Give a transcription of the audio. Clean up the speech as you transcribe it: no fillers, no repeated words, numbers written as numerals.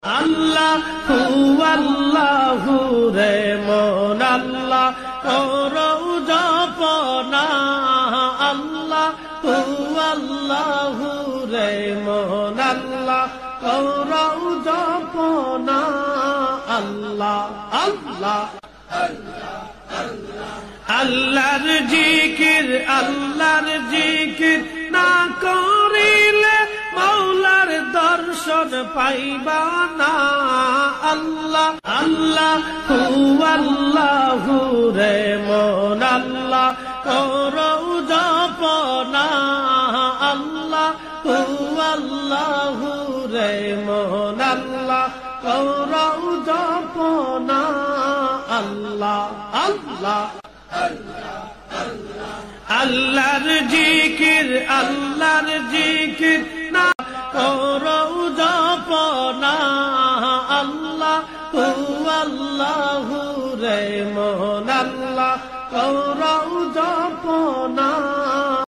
আল্লাহ আল্লাহু রে মন আল্লাহ করৌ জপনা আল্লাহ আল্লাহু রে মন আল্লাহ করৌ জপনা আল্লাহ আল্লাহ আল্লাহর জিকির না করিলে মাওলার দর্শন পাইবা না আল্লাহ আল্লাহ আল্লাহু রে মন আল্লাহ করৌ জপনা আল্লাহ আল্লাহু রে মন আল্লাহ করৌ জপনা আল্লাহ আল্লাহ আল্লাহর জিকির না করৌ জপনা আল্লাহ আল্লাহু রে মন আল্লাহ করৌ জপনা